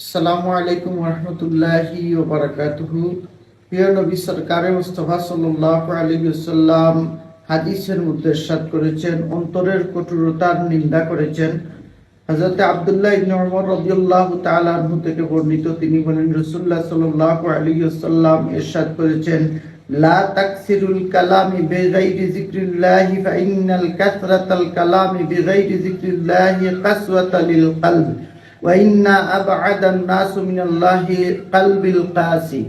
আসসালামু আলাইকুম রহমতুল্লাহি ওয়া বারাকাতুহু। প্রিয় নবী সরকারে মুস্তাফা সাল্লাল্লাহু আলাইহি ওয়াসাল্লাম হাদিসের মধ্যে ইরশাদ করেছেন, অন্তরের কঠোরতার নিন্দা করেছেন। হযরত আব্দুল্লাহ ইবনে উমর রাদিয়াল্লাহু তাআলা আনহু থেকে বর্ণিত, তিনি বলেন, রাসূলুল্লাহ সাল্লাল্লাহু আলাইহি ওয়াসাল্লাম ইরশাদ করেছেন, লা তাকসিরুল কালামি বিগাইরি যিকরিল্লাহি ফা ইন্নাল কাসরাতাল কালামি বিগাইরি যিকরিল্লাহি কাসওয়াতাল লিল কলব ওয়া ইন্না আবআদান নাস মিনাল্লাহি কলবিল কাসি।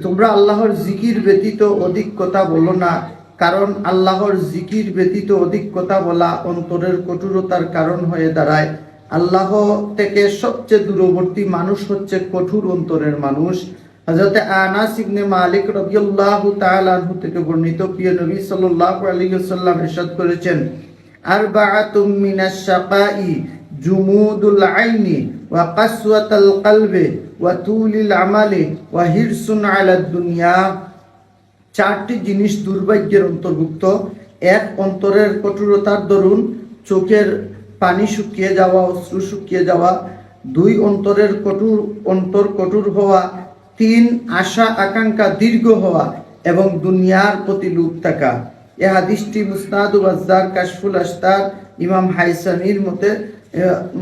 তোমরা আল্লাহর জিকির ব্যতীত অধিক কথা বলো না, কারণ আল্লাহর জিকির ব্যতীত অধিক কথা বলা অন্তরের কঠোরতার কারণ হয়ে দাঁড়ায়। আল্লাহ থেকে সবচেয়ে দূরবর্তী মানুষ হচ্ছে কঠোর অন্তরের মানুষ। হযরত আনাস ইবনে মালিক রাদিয়াল্লাহু তাআলা আনহু থেকে বর্ণিত, প্রিয় নবী সাল্লাল্লাহু আলাইহি ওয়াসাল্লাম ইরশাদ করেছেন, আরবাআতুম মিনাশ শাকাই জুমুদুল আইনি ওয়া কাসওয়াতাল কলবি ওয়া তুলিল আমালি ওয়া হিরসুন আলাদ দুনিয়া। চারটি জিনিস দুর্ভাগ্যের অন্তর্ভুক্ত। এক, অন্তরের কঠোরতার দরুন চোখের পানি শুকিয়ে যাওয়া, অশ্রু শুকিয়ে যাওয়া। দুই, অন্তর কঠোর হওয়া। তিন, আশা আকাঙ্ক্ষা দীর্ঘ হওয়া এবং দুনিয়ার প্রতি লোভ থাকা। এই হাদিসটি মুসনাদুল বাজ্জার, কাশফুল আস্তার, ইমাম হাইসামির মতে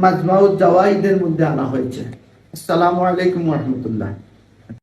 মাজমাউজ জাওয়াইদের মধ্যে আনা হয়েছে। আসসালামু আলাইকুম ওয়া রাহমাতুল্লাহ।